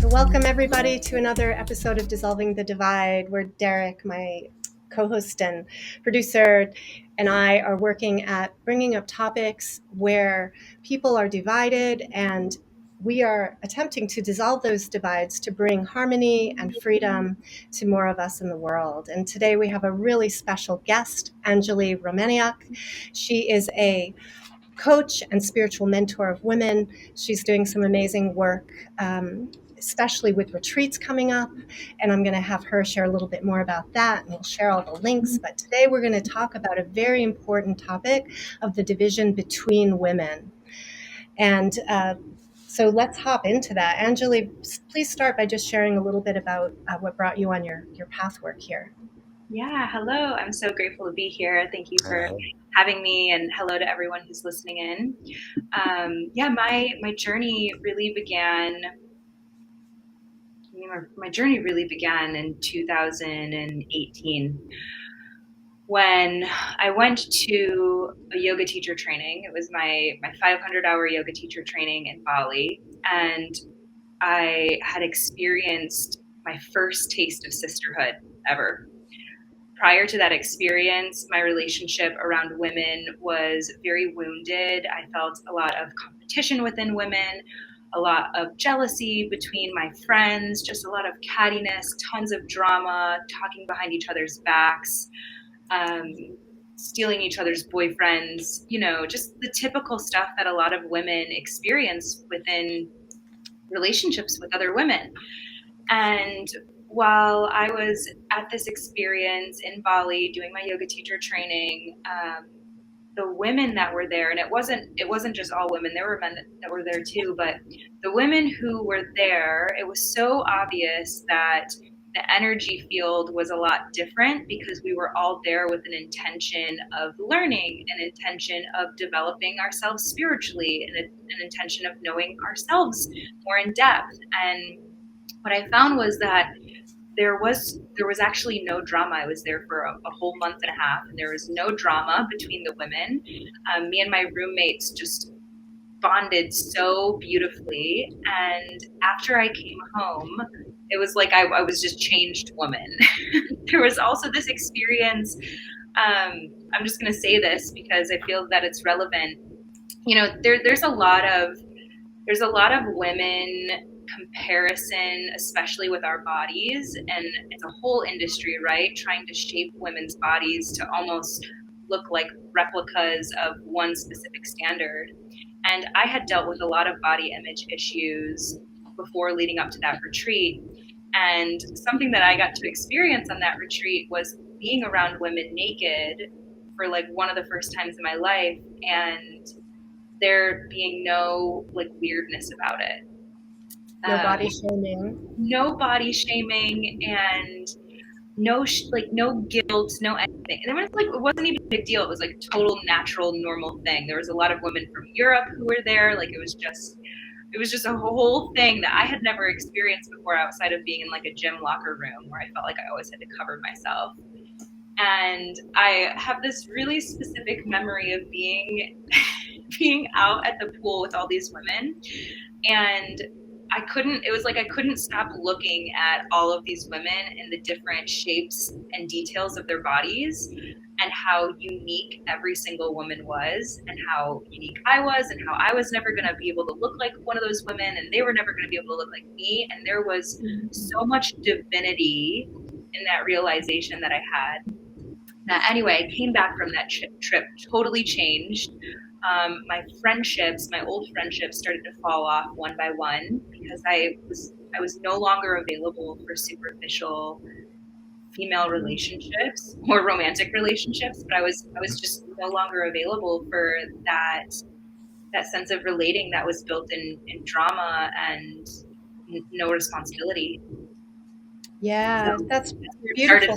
Welcome, everybody, to another episode of Dissolving the Divide, where Derek, my co host and producer, and I are working at bringing up topics where people are divided, and we are attempting to dissolve those divides to bring harmony and freedom to more of us in the world. And today we have a really special guest, Anjali Romaniuk. She is a coach and spiritual mentor of women. She's doing some amazing work, especially with retreats coming up. And I'm going to have her share a little bit more about that, and we'll share all the links. But today we're going to talk about a very important topic of the division between women. And so let's hop into that. Anjali, please start by just sharing a little bit about what brought you on your path work here. Yeah, hello. I'm so grateful to be here. Thank you for having me, and hello to everyone who's listening in. My journey really began. My journey really began in 2018 when I went to a yoga teacher training. It was my 500-hour yoga teacher training in Bali, and I had experienced my first taste of sisterhood ever. Prior to that experience, my relationship around women was very wounded. I felt a lot of competition within women, a lot of jealousy between my friends, just a lot of cattiness, tons of drama, talking behind each other's backs, stealing each other's boyfriends, just the typical stuff that a lot of women experience within relationships with other women. And while I was at this experience in Bali doing my yoga teacher training, the women that were there, and it wasn't just all women, there were men that were there too, but the women who were there, it was so obvious that the energy field was a lot different because we were all there with an intention of learning, an intention of developing ourselves spiritually, and an intention of knowing ourselves more in depth. And what I found was that there was actually no drama. I was there for a whole month and a half, and there was no drama between the women. Me and my roommates just bonded so beautifully. And after I came home, it was like I was just changed woman. There was also this experience. I'm just going to say this because I feel that it's relevant. There's a lot of women comparison, especially with our bodies, and it's a whole industry, right, trying to shape women's bodies to almost look like replicas of one specific standard. And I had dealt with a lot of body image issues before leading up to that retreat, and something that I got to experience on that retreat was being around women naked for like one of the first times in my life, and there being no like weirdness about it. No body shaming. No body shaming, and no guilt, no anything. And it wasn't even a big deal. It was like a total natural, normal thing. There was a lot of women from Europe who were there. Like it was just a whole thing that I had never experienced before outside of being in like a gym locker room where I felt like I always had to cover myself. And I have this really specific memory of being out at the pool with all these women, and I couldn't stop looking at all of these women and the different shapes and details of their bodies, and how unique every single woman was, and how unique I was, and how I was never going to be able to look like one of those women, and they were never going to be able to look like me. And there was so much divinity in that realization that I had. That anyway, I came back from that trip totally changed. My old friendships started to fall off one by one because I was no longer available for superficial female relationships or romantic relationships, but I was just no longer available for that sense of relating that was built in drama and no responsibility. Yeah, that's beautiful.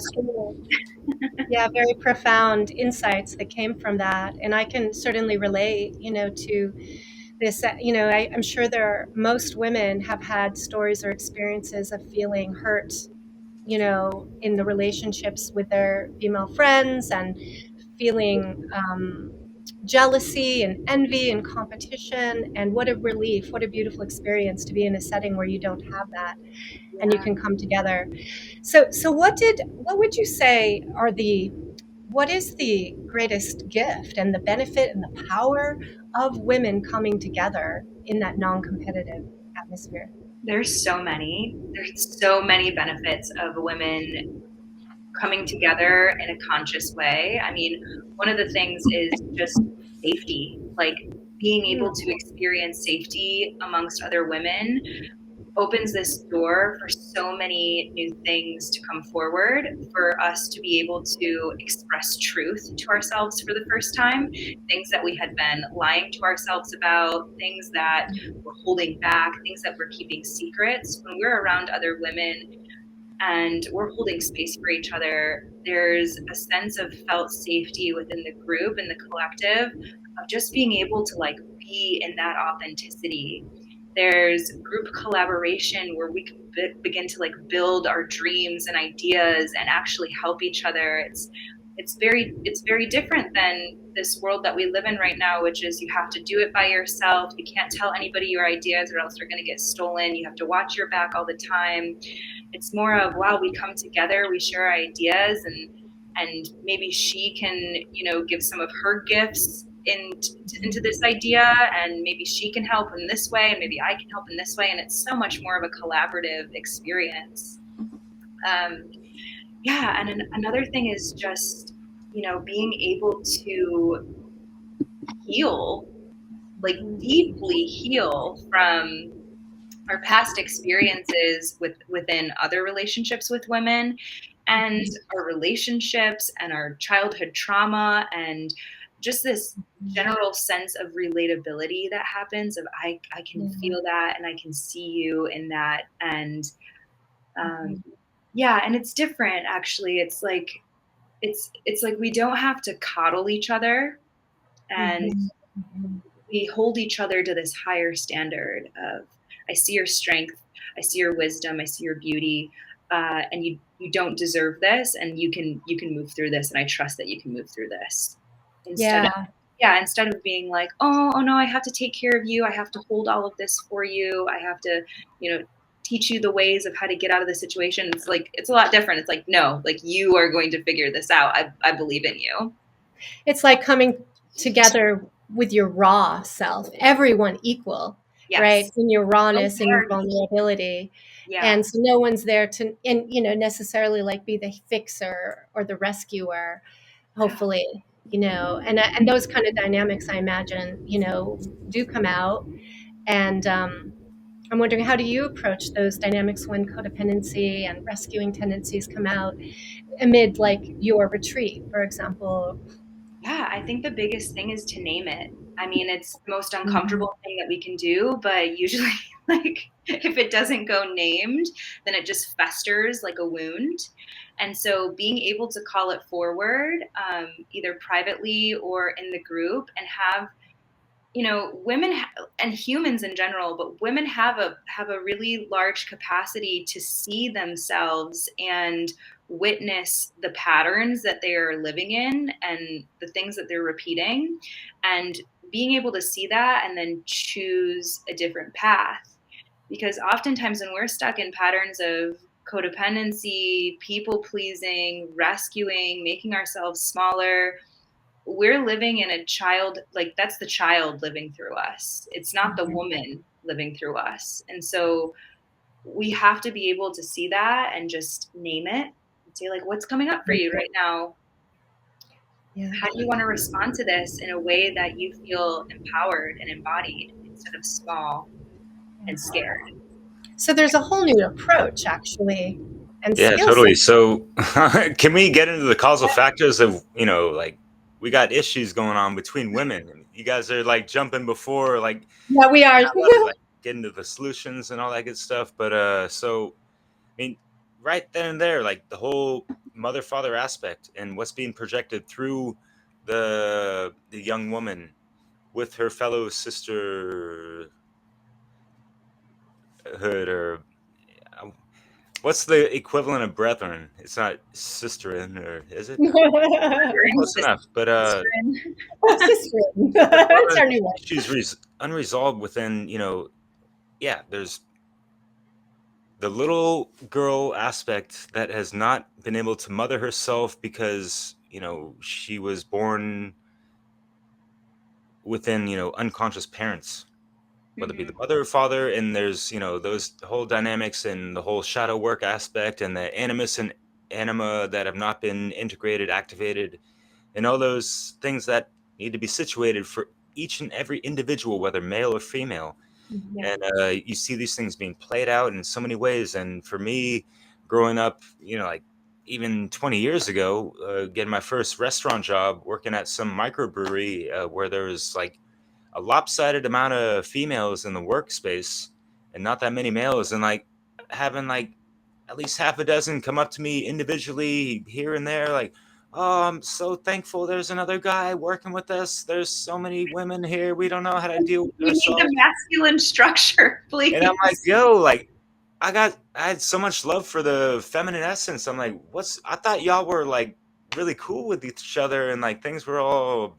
Yeah, very profound insights that came from that. And I can certainly relate, to this. I'm sure most women have had stories or experiences of feeling hurt, in the relationships with their female friends, and feeling jealousy and envy and competition. And what a relief, what a beautiful experience to be in a setting where you don't have that and you Yeah. can come together. So what would you say are what is the greatest gift and the benefit and the power of women coming together in that non-competitive atmosphere? There's so many benefits of women coming together in a conscious way. I mean, one of the things is just safety, like being able to experience safety amongst other women opens this door for so many new things to come forward, for us to be able to express truth to ourselves for the first time, things that we had been lying to ourselves about, things that we're holding back, things that we're keeping secrets. When we're around other women and we're holding space for each other, there's a sense of felt safety within the group and the collective of just being able to like be in that authenticity. There's group collaboration where we can begin to like build our dreams and ideas and actually help each other. It's very different than this world that we live in right now, which is you have to do it by yourself. You can't tell anybody your ideas or else they're going to get stolen. You have to watch your back all the time. It's more of, wow, we come together, we share ideas, and maybe she can, give some of her gifts into this idea, and maybe she can help in this way, and maybe I can help in this way, and it's so much more of a collaborative experience. Yeah, and another thing is just, being able to heal, like deeply heal from our past experiences within other relationships with women, and our relationships and our childhood trauma, and just this general sense of relatability that happens of I can feel that and I can see you in that. And yeah, and it's different actually. It's like we don't have to coddle each other, and we hold each other to this higher standard of, I see your strength, I see your wisdom, I see your beauty, and you don't deserve this, and you can move through this, and I trust that you can move through this. Instead of, Yeah. yeah, instead of being like, oh no, I have to take care of you, I have to hold all of this for you, I have to, teach you the ways of how to get out of the situation. It's like, it's a lot different. It's like, no, like you are going to figure this out. I believe in you. It's like coming together with your raw self, everyone equal, right? Yes. In your No rawness and your hierarchy. vulnerability. Yeah. And so no one's there to, and, necessarily like be the fixer or the rescuer, hopefully, and those kind of dynamics, I imagine, do come out. And I'm wondering, how do you approach those dynamics when codependency and rescuing tendencies come out amid like your retreat, for example? Yeah, I think the biggest thing is to name it. I mean, it's the most uncomfortable thing that we can do, but usually, like, if it doesn't go named, then it just festers like a wound. And so, being able to call it forward, either privately or in the group, and have, women and humans in general, but women have a really large capacity to see themselves and witness the patterns that they are living in and the things that they're repeating, and being able to see that and then choose a different path. Because oftentimes when we're stuck in patterns of codependency, people pleasing, rescuing, making ourselves smaller, we're living in a child, like that's the child living through us. It's not the woman living through us. And so we have to be able to see that and just name it and say, like, what's coming up for you right now? Yeah. How do you want to respond to this in a way that you feel empowered and embodied instead of small and scared? So there's a whole new approach, actually, and Yeah, skill set. totally. So, can we get into the causal factors of, like, we got issues going on between women, and you guys are like jumping before, like, Yeah, we are. I love it, like get into the solutions and all that good stuff. But so I mean, right then and there, like the whole mother father aspect and what's being projected through the young woman with her fellow sisterhood, or What's the equivalent of brethren? It's not sisterin, or is it? Close enough. But Sister. the That's mother our new one. issues unresolved within, yeah, there's the little girl aspect that has not been able to mother herself because, she was born within, unconscious parents, whether it be the mother or father. And there's, those whole dynamics and the whole shadow work aspect and the animus and anima that have not been integrated, activated, and all those things that need to be situated for each and every individual, whether male or female. Yeah. And you see these things being played out in so many ways. And for me, growing up, like even 20 years ago, getting my first restaurant job, working at some microbrewery, where there was like a lopsided amount of females in the workspace and not that many males, and like having like at least half a dozen come up to me individually here and there, like, oh, I'm so thankful there's another guy working with us. There's so many women here. We don't know how to deal with We need the ourselves. masculine structure, And I'm like, please. yo, like, I had so much love for the feminine essence. I'm like, I thought y'all were like really cool with each other and like things were all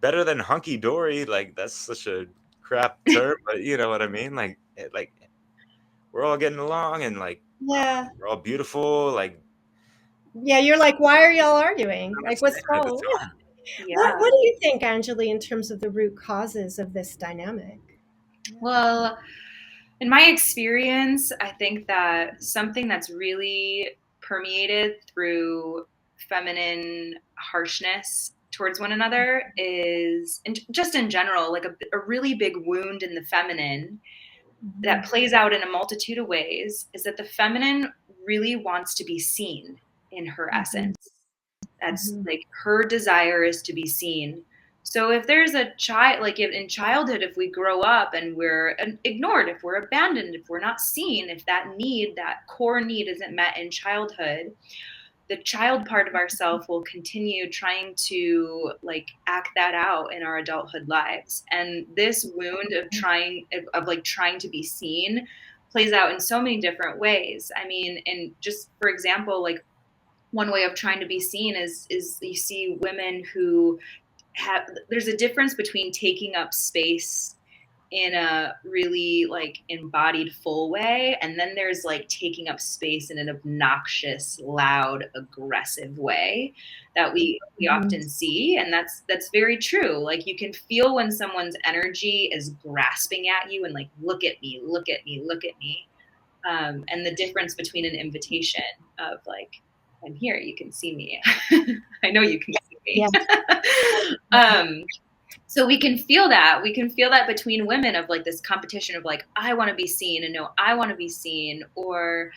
better than hunky dory. Like, that's such a crap term, but you know what I mean? Like, like we're all getting along and like Yeah. we're all beautiful. Like, Yeah, you're like, why are y'all arguing? Like, what's at the wrong? time. Yeah. What do you think, Anjali, in terms of the root causes of this dynamic? Well, in my experience, I think that something that's really permeated through feminine harshness towards one another is, and just in general, like a really big wound in the feminine that plays out in a multitude of ways, is that the feminine really wants to be seen in her essence. That's like her desire is to be seen. So if there's a child, like in childhood, if we grow up and we're ignored, if we're abandoned, if we're not seen, if that need, that core need isn't met in childhood, the child part of ourself will continue trying to like act that out in our adulthood lives. And this wound of trying to be seen plays out in so many different ways. I mean, and just for example, like one way of trying to be seen is you see women who there's a difference between taking up space in a really like embodied full way, and then there's like taking up space in an obnoxious, loud, aggressive way that we often see. And that's very true. Like you can feel when someone's energy is grasping at you and like, look at me, look at me, look at me. And the difference between an invitation of like, I'm here, you can see me. I know you can see me. Yeah. So we can feel that. We can feel that between women of like this competition of like, I want to be seen, and no, I want to be seen. Or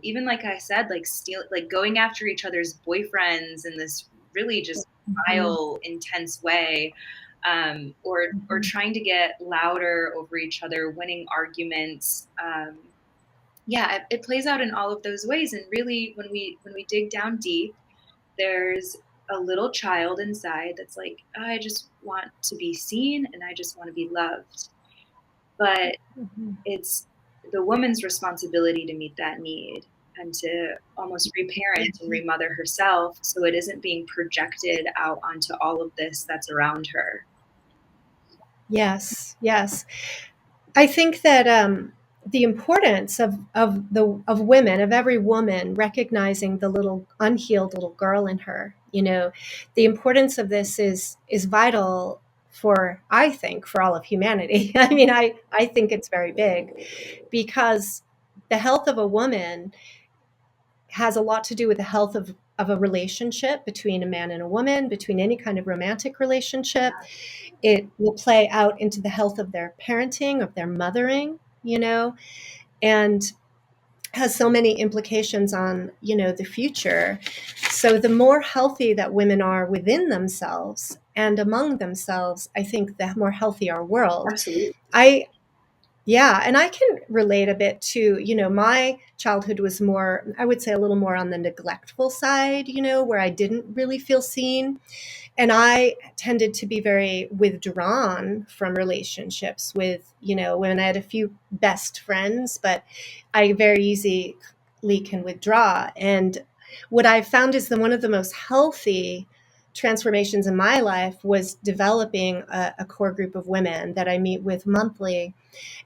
even like I said, like like going after each other's boyfriends in this really just vile, intense way. Or trying to get louder over each other, winning arguments. Yeah, it plays out in all of those ways. And really, when we dig down deep, there's a little child inside that's like, I just want to be seen and I just want to be loved. But it's the woman's responsibility to meet that need and to almost reparent and remother herself, so it isn't being projected out onto all of this that's around her. Yes, yes. I think that the importance of women, of every woman, recognizing the little unhealed little girl in her, the importance of this is vital for, I think, for all of humanity. I mean, I think it's very big, because the health of a woman has a lot to do with the health of a relationship between a man and a woman, between any kind of romantic relationship. It will play out into the health of their parenting, of their mothering, and has so many implications on, the future. So the more healthy that women are within themselves and among themselves, I think the more healthy our world. Absolutely. Yeah, and I can relate a bit to, my childhood was more, I would say, a little more on the neglectful side, where I didn't really feel seen. And I tended to be very withdrawn from relationships with, women. I had a few best friends, but I very easy can withdraw. And what I've found is that one of the most healthy transformations in my life was developing a core group of women that I meet with monthly.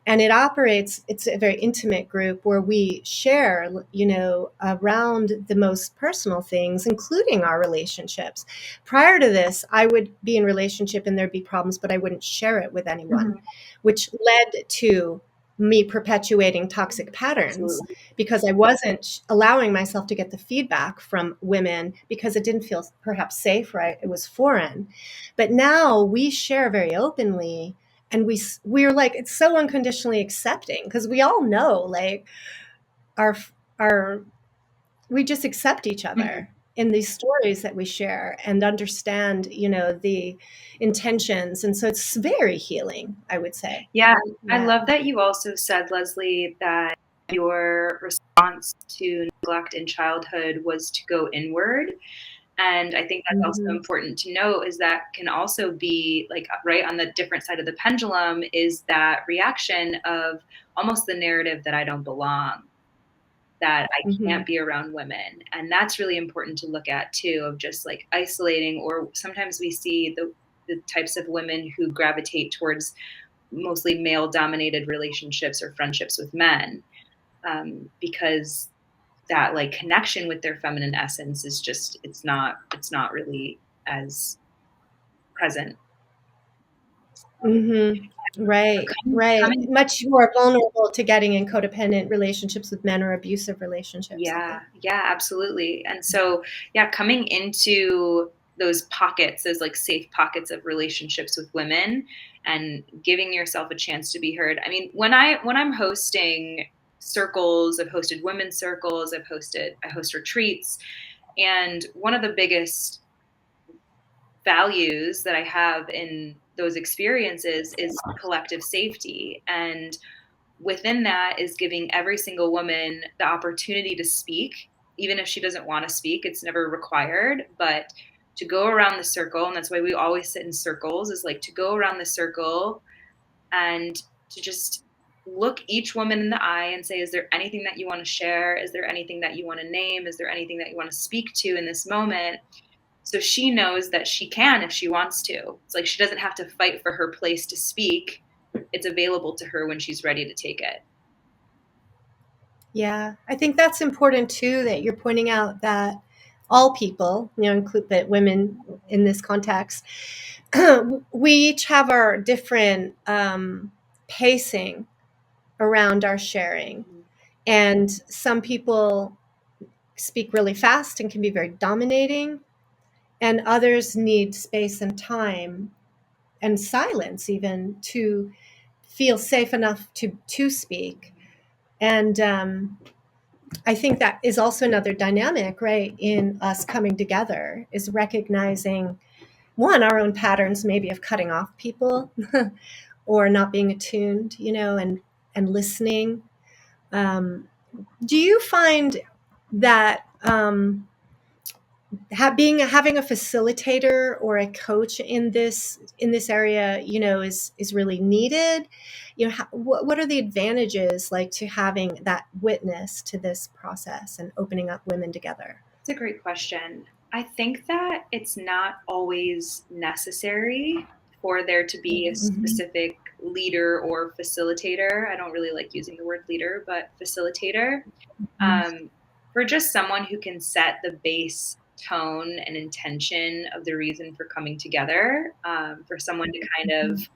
And it's a very intimate group where we share, around the most personal things, including our relationships. Prior to this, I would be in relationship and there'd be problems, but I wouldn't share it with anyone, which led to me perpetuating toxic patterns. Absolutely. Because I wasn't allowing myself to get the feedback from women because it didn't feel perhaps safe, right? It was foreign. But now we share very openly, and we're like, it's so unconditionally accepting because we all know, like, our we just accept each other in these stories that we share and understand, the intentions. And so it's very healing, I would say. Yeah, I Yeah. love that you also said, Leslie, that your response to neglect in childhood was to go inward. And I think that's also Mhm. important to note, is that can also be like right on the different side of the pendulum is that reaction of almost the narrative that I don't belong, that I can't Mhm. be around women. And that's really important to look at too, of just like isolating, or sometimes we see the types of women who gravitate towards mostly male dominated relationships or friendships with men, because that like connection with their feminine essence is just it's not really as present. Mhm. But Right, right. coming Much more vulnerable to getting in codependent relationships with men or abusive relationships, I think. yeah, absolutely. And so yeah, coming into those pockets, those like safe pockets of relationships with women, and giving yourself a chance to be heard. I mean, when I'm hosting circles, I've hosted women's circles, I host retreats, and one of the biggest values that I have in those experiences is collective safety. And within that is giving every single woman the opportunity to speak, even if she doesn't want to speak. It's never required, but to go around the circle, and that's why we always sit in circles, is like to go around the circle and to just look each woman in the eye and say, is there anything that you want to share? Is there anything that you want to name? Is there anything that you want to speak to in this moment? So she knows that she can if she wants to. It's like she doesn't have to fight for her place to speak. It's available to her when she's ready to take it. Yeah, I think that's important too, that you're pointing out that all people, include that women in this context, we each have our different pacing around our sharing. And some people speak really fast and can be very dominating, and others need space and time and silence even to feel safe enough to speak. And I think that is also another dynamic, right, in us coming together, is recognizing, one, our own patterns maybe of cutting off people or not being attuned, and listening. Do you find that having a facilitator or a coach in this area, is really needed? What are the advantages, like, to having that witness to this process and opening up women together? It's a great question. I think that it's not always necessary for there to be a Mhm. specific leader or facilitator. I don't really like using the word leader, but facilitator. Um, for just someone who can set the base tone and intention of the reason for coming together, for someone to kind of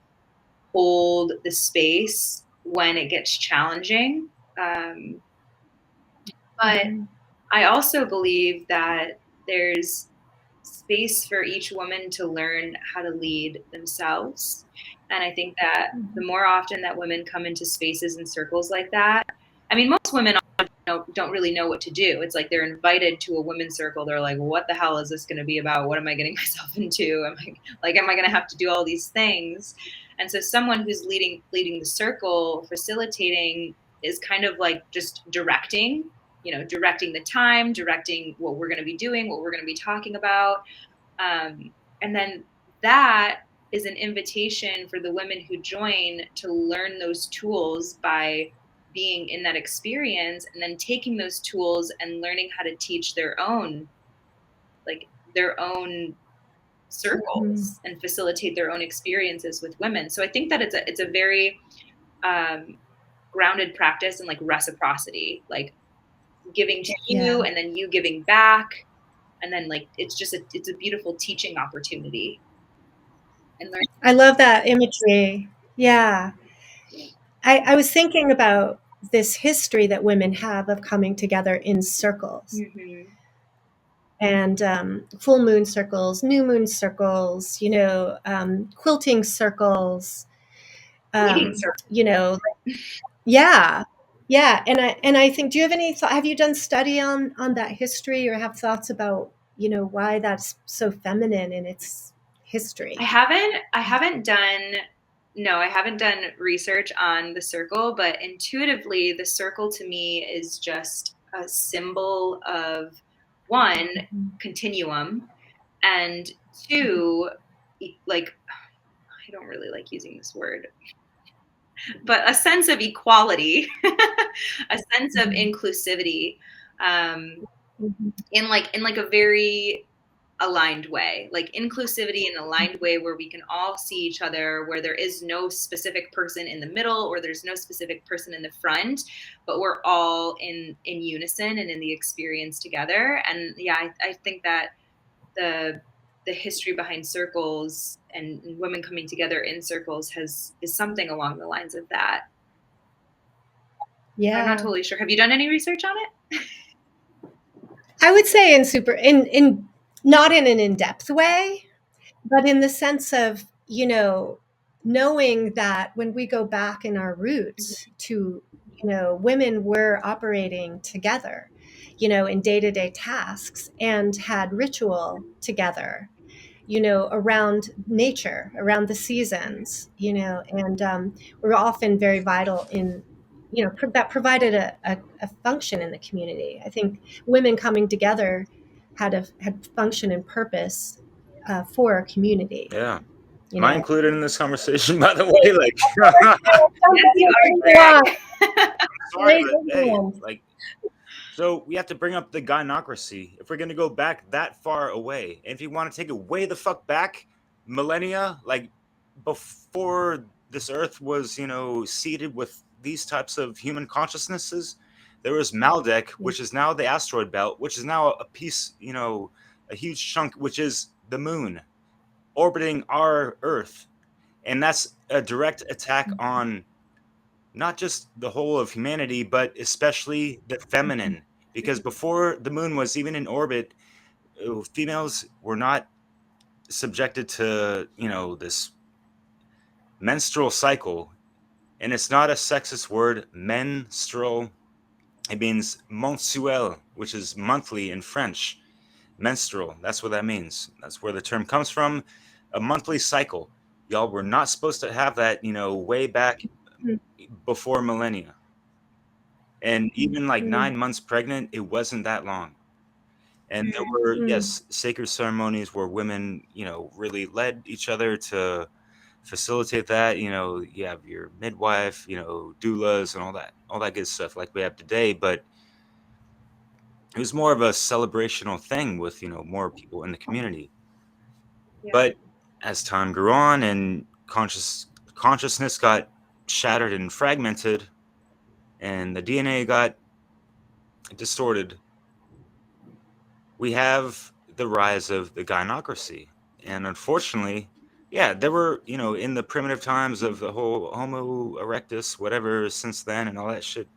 hold the space when it gets challenging. Um, but Mhm. I also believe that there's space for each woman to learn how to lead themselves. And I think that the more often that women come into spaces and circles like that, I mean, most women don't really know what to do. It's like they're invited to a women's circle. They're like, what the hell is this going to be about? What am I getting myself into? Am I going to have to do all these things? And so someone who's leading the circle, facilitating, is kind of like just directing the time, directing what we're going to be doing, what we're going to be talking about. And then that is an invitation for the women who join to learn those tools by being in that experience and then taking those tools and learning how to teach their own circles and facilitate their own experiences with women. So I think that it's a very grounded practice in like reciprocity, like giving to you and then you giving back, and then like it's a beautiful teaching opportunity. And I love that imagery. Yeah. I was thinking about this history that women have of coming together in circles. Mm-hmm. And full moon circles, new moon circles, quilting circles, you know, yeah, yeah. And I think, do you have any thought? Have you done study on that history, or have thoughts about why that's so feminine in its history? I haven't done research on the circle, but intuitively the circle to me is just a symbol of one, continuum, and two, like, I don't really like using this word, but a sense of equality, a sense of inclusivity, in like a very aligned way, like inclusivity in an aligned way where we can all see each other, where there is no specific person in the middle or there's no specific person in the front, but we're all in unison and in the experience together. And yeah, I think that the history behind circles and women coming together in circles is something along the lines of that. Yeah, I'm not totally sure. Have you done any research on it? I would say in not in an in-depth way, but in the sense of, knowing that when we go back in our roots to, women were operating together, in day-to-day tasks, and had ritual together, around nature, around the seasons, and were often very vital in, that provided a function in the community. I think women coming together had function and purpose for a community. Yeah. Am I included in this conversation, by the way? Like, Yes, you are, Greg. sorry, but hey, like, so we have to bring up the gynocracy if we're going to go back that far away. And if you want to take it way the fuck back, millennia, like before this earth was, seeded with these types of human consciousnesses, there was Maldek, which is now the asteroid belt, which is now a piece, a huge chunk, which is the moon orbiting our earth. And that's a direct attack on not just the whole of humanity, but especially the feminine. Because before the moon was even in orbit, females were not subjected to, this menstrual cycle. And it's not a sexist word, menstrual. It means mensuel, which is monthly in French. Menstrual, that's what that means. That's where the term comes from. A monthly cycle. Y'all were not supposed to have that, way back before millennia. And even like 9 months pregnant, it wasn't that long. And there were, yes, sacred ceremonies where women, really led each other to facilitate that. You have your midwife, doulas and all that good stuff like we have today. But it was more of a celebrational thing with, more people in the community. Yeah. But as time grew on and consciousness got shattered and fragmented, and the DNA got distorted, we have the rise of the gynocracy. And unfortunately, yeah, there were, in the primitive times of the whole Homo erectus, whatever, since then and all that shit.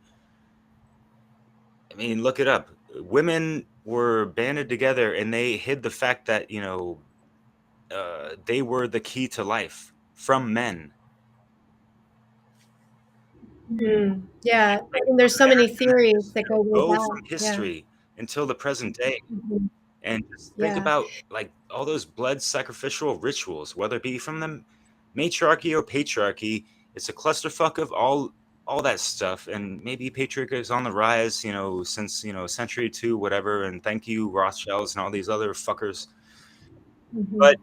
I mean, look it up. Women were banded together and they hid the fact that, they were the key to life from men. Yeah, and there's so many theories that go with that. From history until the present day. And just think about like all those blood sacrificial rituals, whether it be from the matriarchy or patriarchy. It's a clusterfuck of all that stuff. And maybe patriarchy is on the rise, since a century or two, whatever. And thank you, Rothschilds and all these other fuckers. But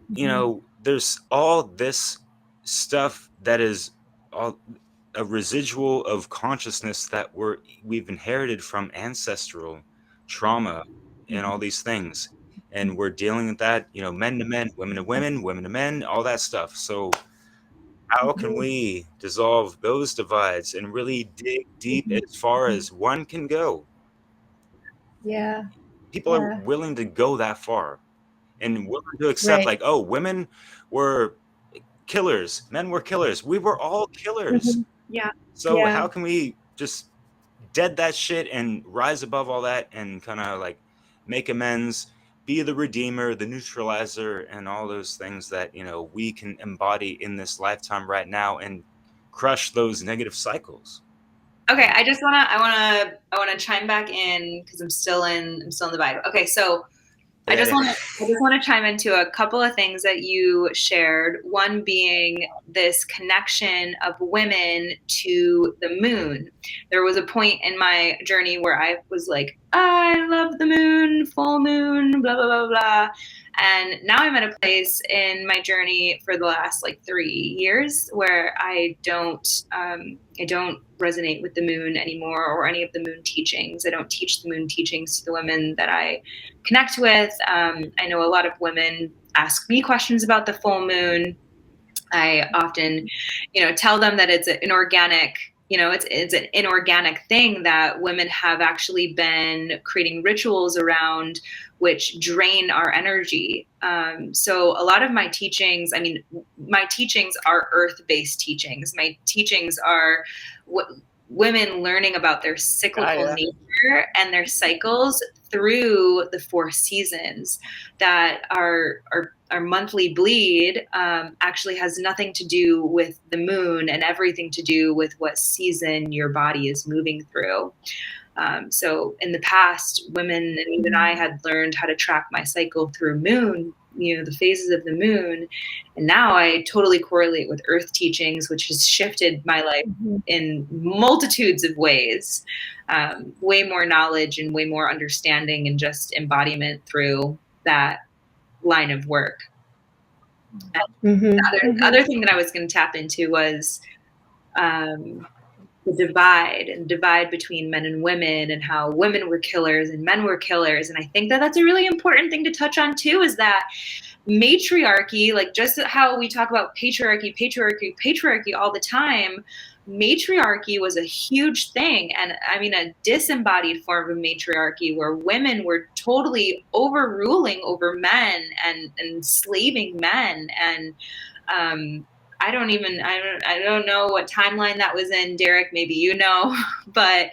there's all this stuff that is all a residual of consciousness that we've inherited from ancestral trauma and all these things, and we're dealing with that, you know, men to men, women to women, women to men, all that stuff. So how can we dissolve those divides and really dig deep as far as one can go? Yeah. People are willing to go that far and willing to accept, Right. like, oh, women were killers, men were killers, we were all killers. Yeah. So Yeah. how can we just dead that shit and rise above all that and kind of like make amends, be the redeemer, the neutralizer, and all those things that, you know, we can embody in this lifetime right now and crush those negative cycles. Okay, I wanna chime back in because I'm still in the vibe. Okay, so I just Yeah. want to chime into a couple of things that you shared. One being this connection of women to the moon. There was a point in my journey where I was like, I love the moon, full moon, blah blah blah blah. And now I'm at a place in my journey for the last like 3 years where I don't resonate with the moon anymore or any of the moon teachings. I don't teach the moon teachings to the women that I connect with. I know a lot of women ask me questions about the full moon. I often, tell them that it's an organic, it's an inorganic thing that women have actually been creating rituals around, which drain our energy. So a lot of my teachings, my teachings are earth-based teachings. My teachings are women learning about their cyclical nature and their cycles through the 4 seasons. That our monthly bleed actually has nothing to do with the moon and everything to do with what season your body is moving through. So in the past, women and even I had learned how to track my cycle through moon, the phases of the moon. And now I totally correlate with earth teachings, which has shifted my life in multitudes of ways. Way more knowledge and way more understanding and just embodiment through that line of work. The other thing that I was going to tap into was the divide between men and women, and how women were killers and men were killers. And I think that that's a really important thing to touch on too, is that matriarchy, like just how we talk about patriarchy all the time, matriarchy was a huge thing. And I mean, a disembodied form of matriarchy where women were totally overruling over men and enslaving men. And I don't know what timeline that was in, Derek, maybe you know, but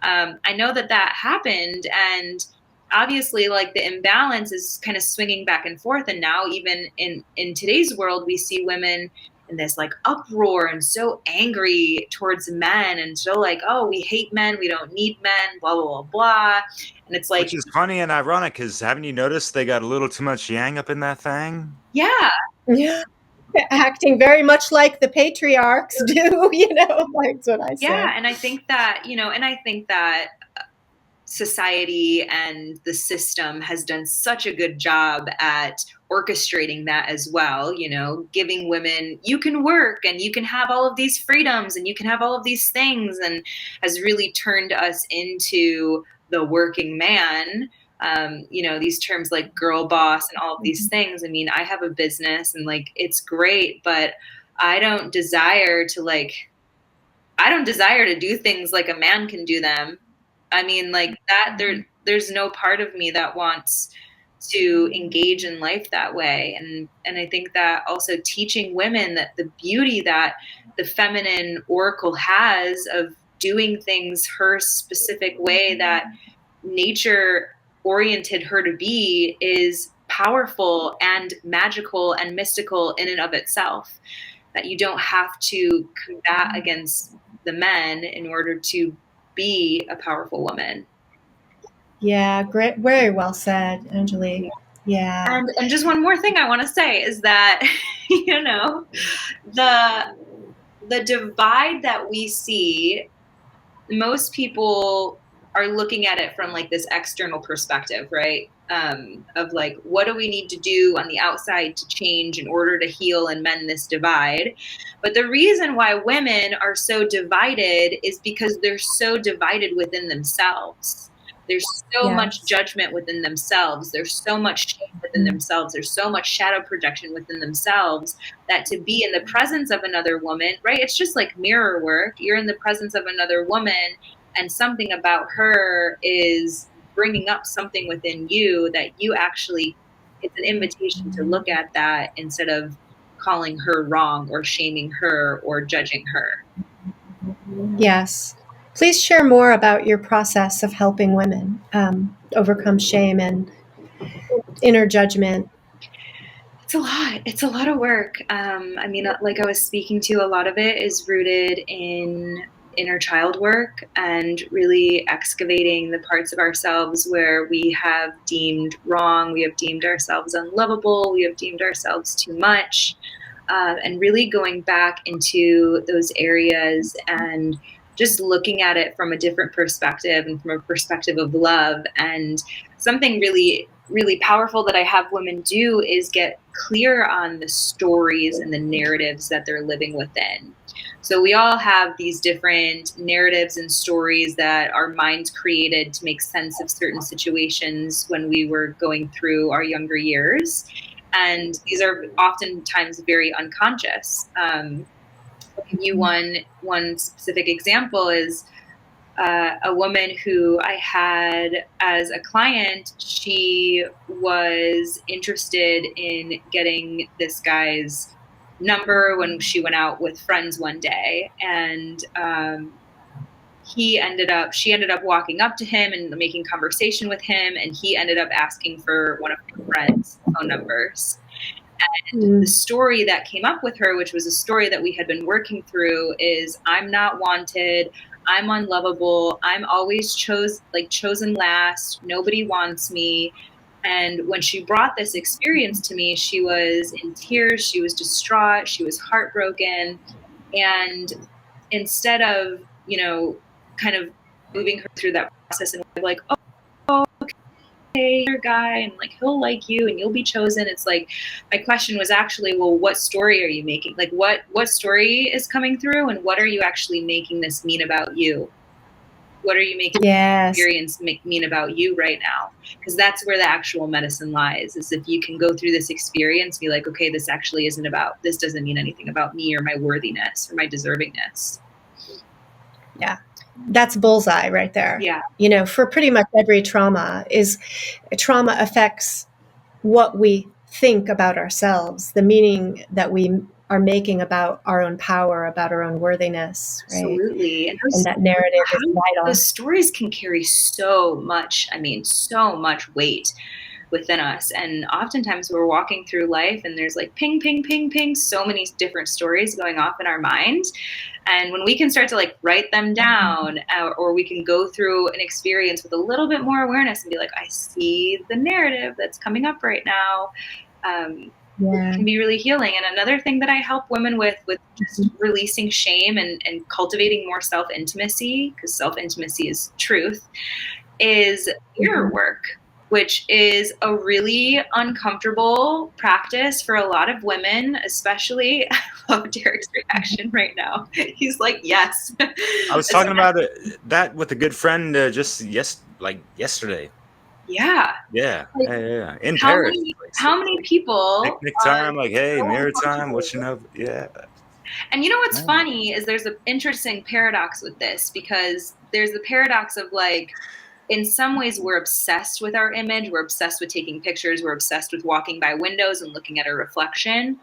I know that happened. And obviously, like, the imbalance is kind of swinging back and forth. And now even in today's world, we see women in this like uproar and so angry towards men and so like, oh, we hate men, we don't need men, blah, blah, blah, blah. And it's like, which is funny and ironic, because haven't you noticed they got a little too much yang up in that thing? Yeah. Acting very much like the patriarchs do, that's what I say. Yeah, and I think that society and the system has done such a good job at orchestrating that as well, giving women, you can work and you can have all of these freedoms and you can have all of these things, and has really turned us into the working man. These terms like girl boss and all of these things. I mean, I have a business and like, it's great, but I don't desire to do things like a man can do them. I mean, like that, there's no part of me that wants to engage in life that way. And I think that also teaching women that the beauty that the feminine oracle has of doing things her specific way that nature oriented her to be is powerful and magical and mystical in and of itself. That you don't have to combat against the men in order to be a powerful woman. Yeah, great, very well said, Anjali. Yeah. And just one more thing I want to say is that, the divide that we see, most people are looking at it from like this external perspective, right? Of like, what do we need to do on the outside to change in order to heal and mend this divide? But the reason why women are so divided is because they're so divided within themselves. There's so much Yes. judgment within themselves. There's so much shame within themselves. There's so much shadow projection within themselves that to be in the presence of another woman, right? It's just like mirror work. You're in the presence of another woman, and something about her is bringing up something within you that you actually, it's an invitation to look at that instead of calling her wrong or shaming her or judging her. Yes. Please share more about your process of helping women overcome shame and inner judgment. It's a lot. It's a lot of work. I mean, like I was speaking to, a lot of it is rooted in inner child work and really excavating the parts of ourselves where we have deemed wrong, we have deemed ourselves unlovable, we have deemed ourselves too much, and really going back into those areas and just looking at it from a different perspective and from a perspective of love. And something really, really powerful that I have women do is get clear on the stories and the narratives that they're living within. So we all have these different narratives and stories that our minds created to make sense of certain situations when we were going through our younger years. And these are oftentimes very unconscious. I'll give you one specific example is a woman who I had as a client. She was interested in getting this guy's number when she went out with friends one day, and she ended up walking up to him and making conversation with him, and he ended up asking for one of her friends' phone numbers. And the story that came up with her, which was a story that we had been working through, is I'm not wanted, I'm unlovable, I'm always chosen last, nobody wants me. And when she brought this experience to me, she was in tears, she was distraught, she was heartbroken. And instead of, kind of moving her through that process and like, oh, okay, your guy, and like he'll like you and you'll be chosen. It's like my question was actually, well, what story are you making? Like what story is coming through, and what are you actually making this mean about you? What are you making Yes. experience mean about you right now? Because that's where the actual medicine lies, is if you can go through this experience, be like, okay, this doesn't mean anything about me or my worthiness or my deservingness. Yeah. That's bullseye right there. Yeah. For pretty much every trauma affects what we think about ourselves, the meaning that we are making about our own power, about our own worthiness, right? Absolutely. And that narrative is vital. Those stories can carry so much weight within us. And oftentimes we're walking through life and there's like ping, ping, ping, ping, so many different stories going off in our mind. And when we can start to like write them down, or we can go through an experience with a little bit more awareness and be like, I see the narrative that's coming up right now. It can be really healing. And another thing that I help women with just releasing shame and cultivating more self-intimacy, because self-intimacy is truth, is mirror work, which is a really uncomfortable practice for a lot of women, especially. I love Derek's reaction right now. He's like, yes. I was talking about that with a good friend yesterday. Yeah. Yeah. Like, yeah. In how Paris. How many people picnic time, like, hey, mirror time, what you know? Yeah. And you know what's funny is there's an interesting paradox with this, because there's the paradox of like, in some ways we're obsessed with our image, we're obsessed with taking pictures, we're obsessed with walking by windows and looking at a reflection.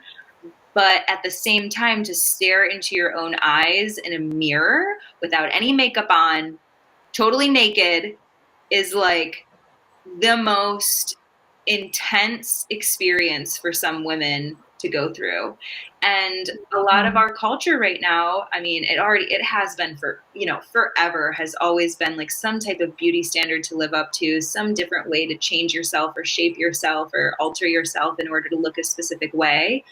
But at the same time, to stare into your own eyes in a mirror without any makeup on, totally naked, is like the most intense experience for some women to go through. And a lot of our culture right now, I mean, it has been for, forever, has always been like some type of beauty standard to live up to, some different way to change yourself or shape yourself or alter yourself in order to look a specific way.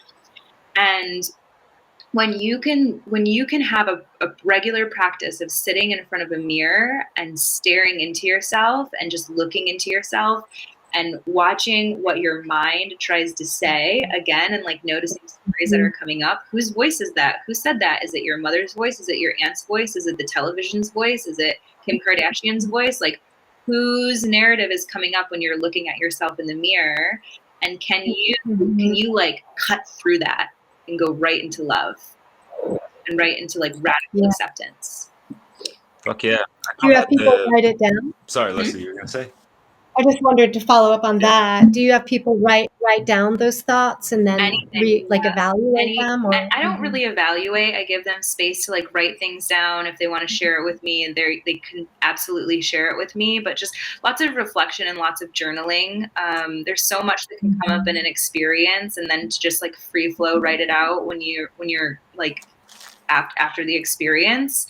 And when you can have a regular practice of sitting in front of a mirror and staring into yourself and just looking into yourself and watching what your mind tries to say again, and like noticing stories that are coming up. Whose voice is that? Who said that? Is it your mother's voice? Is it your aunt's voice? Is it the television's voice? Is it Kim Kardashian's voice? Like, whose narrative is coming up when you're looking at yourself in the mirror? And can you like cut through that and go right into love and right into like radical acceptance? Fuck yeah. Do you have people write it down? Sorry, Leslie, you were going to say? I just wondered to follow up on that. Do you have people write down those thoughts and then evaluate them? Or I don't really evaluate. I give them space to like write things down if they want to share it with me, and they can absolutely share it with me. But just lots of reflection and lots of journaling. There's so much that can come up in an experience, and then to just like free flow write it out when you're like after the experience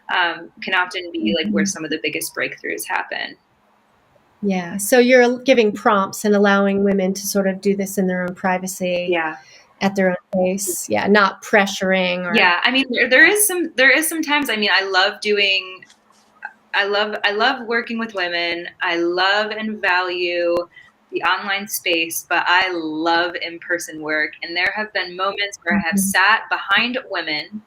can often be like where some of the biggest breakthroughs happen. Yeah. So you're giving prompts and allowing women to sort of do this in their own privacy. Yeah. At their own pace. Yeah. Not pressuring. Or... Yeah. I mean, there is some times, I mean, I love working with women. I love and value the online space, but I love in-person work. And there have been moments where I have sat behind women.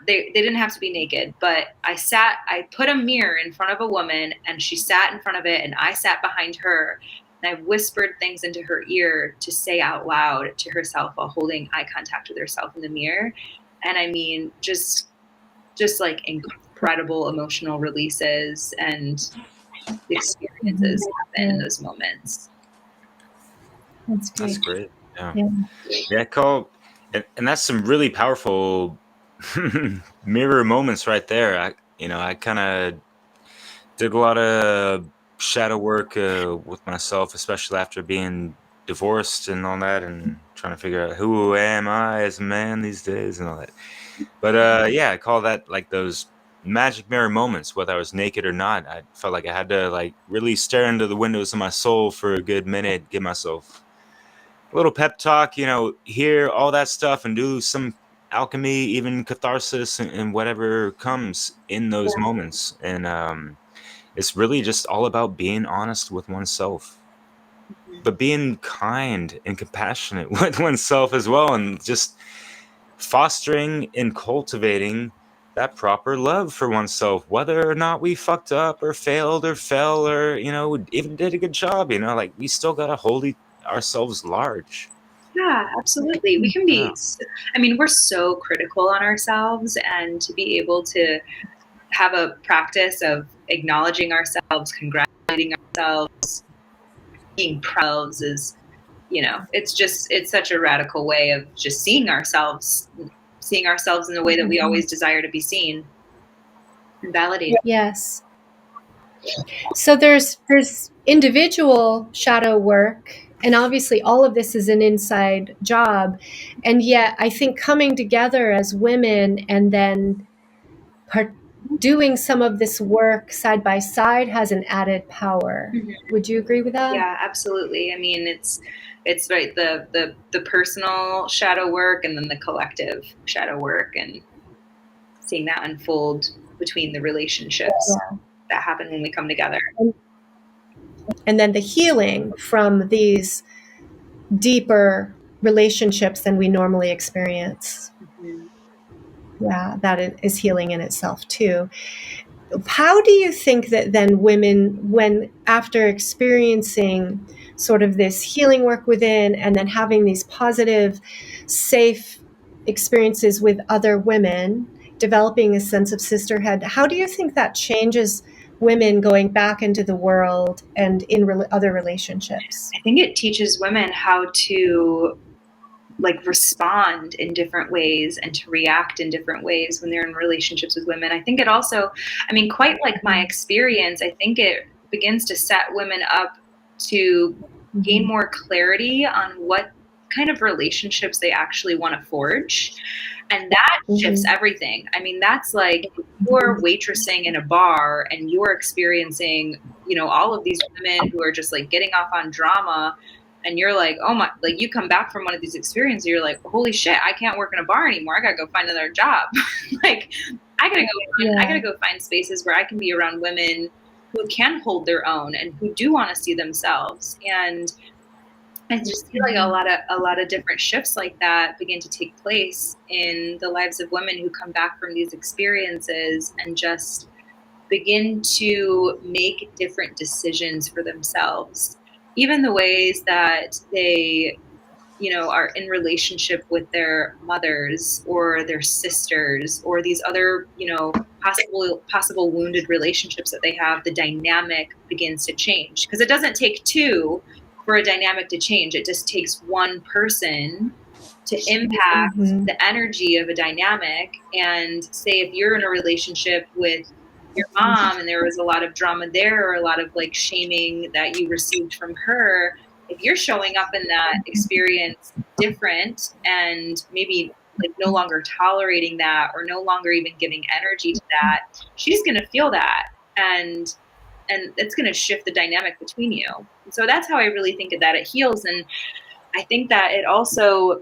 They didn't have to be naked, but I put a mirror in front of a woman and she sat in front of it and I sat behind her and I whispered things into her ear to say out loud to herself while holding eye contact with herself in the mirror. And I mean, just like incredible emotional releases and experiences happen in those moments. That's great. Yeah. And that's some really powerful mirror moments right there. I kind of did a lot of shadow work with myself, especially after being divorced and all that, and trying to figure out who am I as a man these days and all that. But I call that like those magic mirror moments, whether I was naked or not. I felt like I had to like really stare into the windows of my soul for a good minute, give myself a little pep talk, hear all that stuff and do some alchemy, even catharsis, and whatever comes in those moments. And it's really just all about being honest with oneself, but being kind and compassionate with oneself as well, and just fostering and cultivating that proper love for oneself, whether or not we fucked up or failed or fell or even did a good job. Like we still gotta hold ourselves large. Yeah, absolutely. We can be, I mean, we're so critical on ourselves, and to be able to have a practice of acknowledging ourselves, congratulating ourselves, being proud is, it's such a radical way of just seeing ourselves in the way that we always desire to be seen and validated. Yes. So there's individual shadow work, and obviously all of this is an inside job. And yet I think coming together as women and then doing some of this work side by side has an added power. Would you agree with that? Yeah, absolutely. I mean, it's right, the personal shadow work and then the collective shadow work, and seeing that unfold between the relationships that happen when we come together. And then the healing from these deeper relationships than we normally experience. Yeah, that is healing in itself too. How do you think that then women, when after experiencing sort of this healing work within and then having these positive, safe experiences with other women, developing a sense of sisterhood, how do you think that changes women going back into the world and in other relationships? I think it teaches women how to like respond in different ways and to react in different ways when they're in relationships with women. I think it also, I mean, quite like my experience, I think it begins to set women up to gain more clarity on what kind of relationships they actually want to forge. And that shifts everything. I mean, that's like you're waitressing in a bar and you're experiencing, all of these women who are just like getting off on drama and you're like, oh my, like you come back from one of these experiences, you're like, holy shit, I can't work in a bar anymore. I gotta go find another job. Like I gotta go find spaces where I can be around women who can hold their own and who do want to see themselves. And I just feel like a lot of different shifts like that begin to take place in the lives of women who come back from these experiences and just begin to make different decisions for themselves. Even the ways that they, you know, are in relationship with their mothers or their sisters or these other, you know, possible wounded relationships that they have, the dynamic begins to change. Because it doesn't take two for a dynamic to change. It just takes one person to impact the energy of a dynamic. And say if you're in a relationship with your mom and there was a lot of drama there or a lot of like shaming that you received from her, if you're showing up in that experience different and maybe like no longer tolerating that or no longer even giving energy to that, she's going to feel that, and it's going to shift the dynamic between you. And so that's how I really think of that. It heals. And I think that it also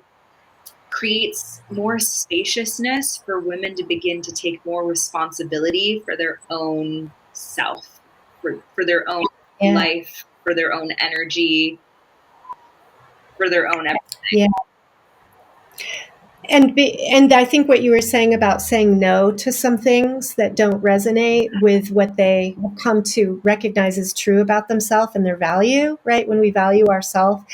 creates more spaciousness for women to begin to take more responsibility for their own self, for their own life, for their own energy, for their own everything. Yeah. And I think what you were saying about saying no to some things that don't resonate with what they come to recognize as true about themselves and their value, right? When we value ourselves,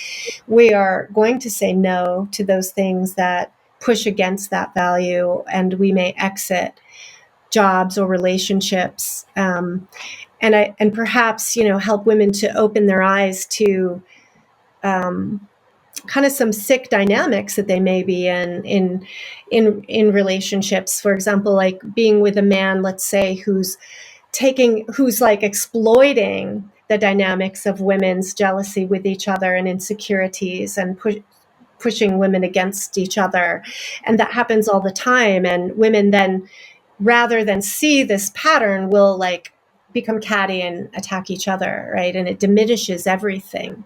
we are going to say no to those things that push against that value, and we may exit jobs or relationships, and perhaps, you know, help women to open their eyes to kind of some sick dynamics that they may be in relationships. For example, like being with a man, let's say, who's like exploiting the dynamics of women's jealousy with each other and insecurities and pushing women against each other. And that happens all the time. And women then, rather than see this pattern, will like become catty and attack each other, right? And it diminishes everything.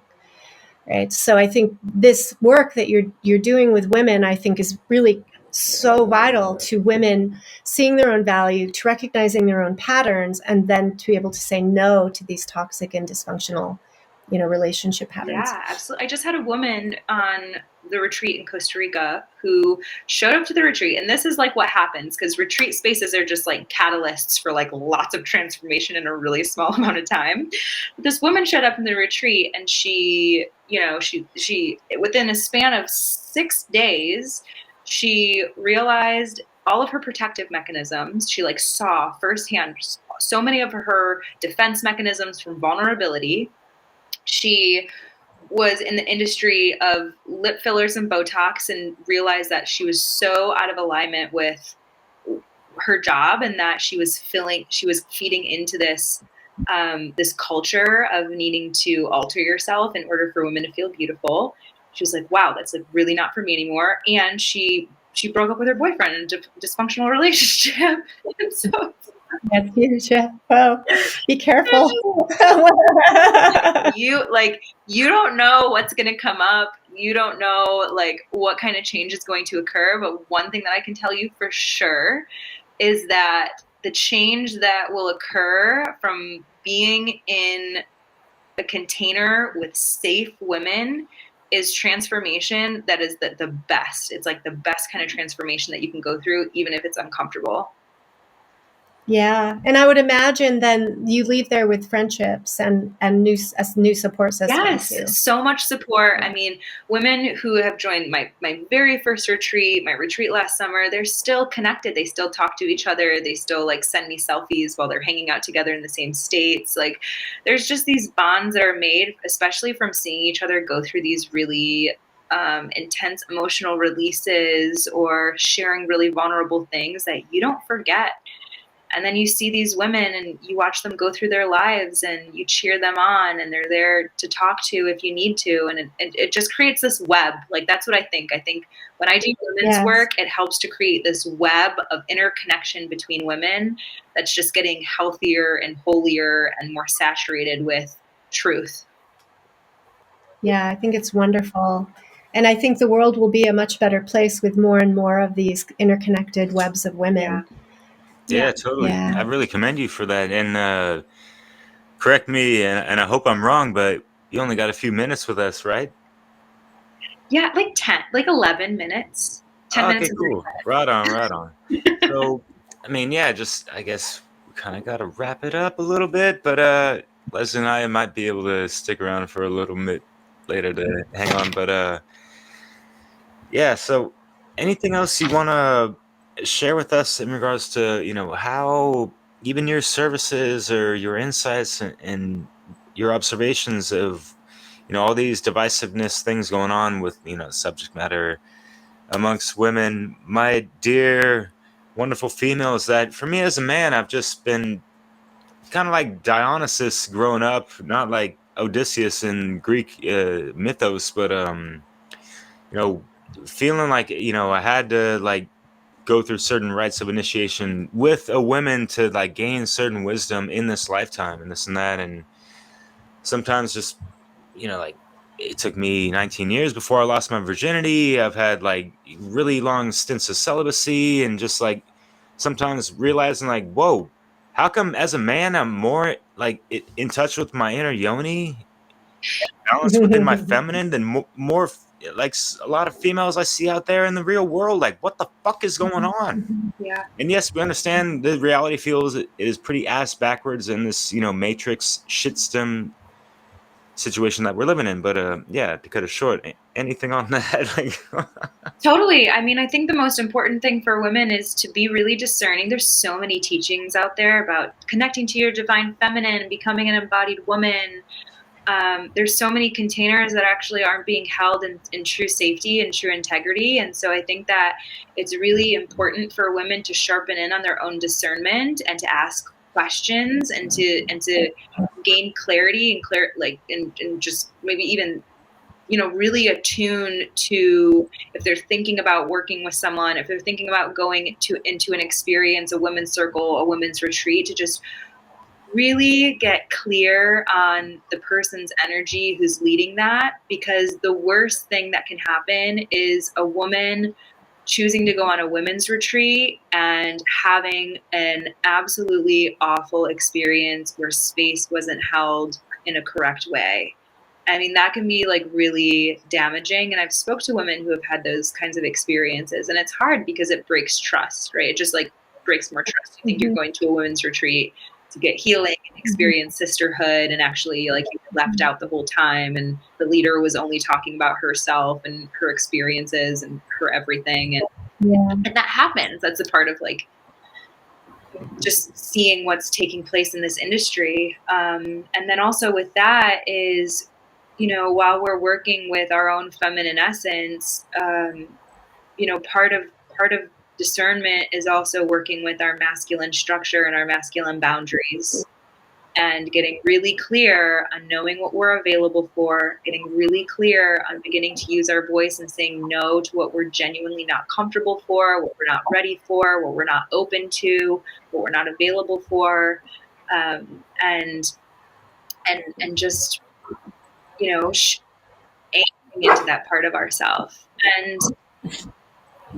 Right. So I think this work that you're doing with women, I think, is really so vital to women seeing their own value, to recognizing their own patterns, and then to be able to say no to these toxic and dysfunctional, you know, relationship patterns. Yeah, absolutely. I just had a woman on the retreat in Costa Rica who showed up to the retreat, and this is like what happens, because retreat spaces are just like catalysts for like lots of transformation in a really small amount of time. But this woman showed up in the retreat, and she, you know, she within a span of 6 days, she realized all of her protective mechanisms. She like saw firsthand so many of her defense mechanisms from vulnerability. She was in the industry of lip fillers and Botox and realized that she was so out of alignment with her job, and that she was feeding into this this culture of needing to alter yourself in order for women to feel beautiful. She was like, wow, that's like really not for me anymore. And she broke up with her boyfriend in a dysfunctional relationship. And so that's huge. Oh, be careful. You don't know what's going to come up. You don't know like what kind of change is going to occur. But one thing that I can tell you for sure is that the change that will occur from being in a container with safe women is transformation that is the best. It's like the best kind of transformation that you can go through, even if it's uncomfortable. Yeah, and I would imagine then you leave there with friendships and new support system. Yes, too. So much support. I mean, women who have joined my very first retreat, my retreat last summer, they're still connected. They still talk to each other. They still like send me selfies while they're hanging out together in the same states. Like there's just these bonds that are made, especially from seeing each other go through these really intense emotional releases or sharing really vulnerable things that you don't forget. And then you see these women and you watch them go through their lives and you cheer them on, and they're there to talk to if you need to. And it just creates this web. Like, that's what I think. I think when I do women's work, it helps to create this web of interconnection between women that's just getting healthier and holier and more saturated with truth. Yeah, I think it's wonderful. And I think the world will be a much better place with more and more of these interconnected webs of women. Yeah, totally. I Yeah. really commend you for that. And correct me, and I hope I'm wrong, but you only got a few minutes with us, right? Yeah, like 10, like 11 minutes. 10 Okay, minutes and 30 cool. Right on, right on. So, I mean, yeah, just I guess we kind of got to wrap it up a little bit, but Leslie and I might be able to stick around for a little bit later to hang on, but yeah, so anything else you want to share with us in regards to, how even your services or your insights and your observations of, all these divisiveness things going on with, subject matter amongst women, my dear, wonderful females, that for me as a man, I've just been kind of like Dionysus growing up, not like Odysseus in Greek mythos, but you know, feeling like I had to like go through certain rites of initiation with a woman to like gain certain wisdom in this lifetime and this and that, and sometimes just like it took me 19 years before I lost my virginity. I've had like really long stints of celibacy, and just like sometimes realizing like, whoa, how come as a man I'm more like in touch with my inner yoni, balance within my feminine than more like a lot of females I see out there in the real world. Like, what the fuck is going on? Yeah. And yes, we understand the reality feels it is pretty ass backwards in this, matrix shitstem situation that we're living in. But yeah, to cut it short, anything on that? Like, Totally. I mean, I think the most important thing for women is to be really discerning. There's so many teachings out there about connecting to your divine feminine, becoming an embodied woman. There's so many containers that actually aren't being held in true safety and true integrity. And so I think that it's really important for women to sharpen in on their own discernment and to ask questions and to gain clarity and just maybe even really attune to, if they're thinking about working with someone, if they're thinking about going into an experience, a women's circle, a women's retreat, to just really get clear on the person's energy who's leading that, because the worst thing that can happen is a woman choosing to go on a women's retreat and having an absolutely awful experience where space wasn't held in a correct way. I mean, that can be like really damaging. And I've spoke to women who have had those kinds of experiences, and it's hard because it breaks trust, right? It just like breaks more trust. You think you're going to a women's retreat to get healing and experience sisterhood, and actually like you were left out the whole time, and the leader was only talking about herself and her experiences and her everything. And that happens. That's a part of like just seeing what's taking place in this industry. And then also with that is, while we're working with our own feminine essence, part of discernment is also working with our masculine structure and our masculine boundaries, and getting really clear on knowing what we're available for, getting really clear on beginning to use our voice and saying no to what we're genuinely not comfortable for, what we're not ready for, what we're not open to, what we're not available for, and just aiming into that part of ourself. And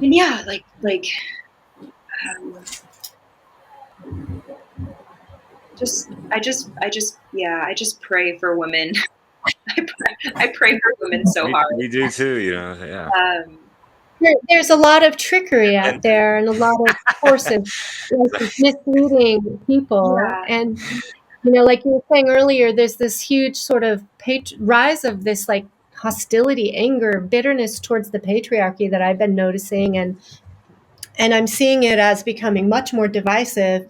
yeah, um, I just pray for women. I pray for women so hard. we do too, yeah. Um, There's a lot of trickery out And there and a lot of forces like misleading people. Yeah. And, like you were saying earlier, there's this huge sort of rise of this like hostility, anger, bitterness towards the patriarchy that I've been noticing. And I'm seeing it as becoming much more divisive,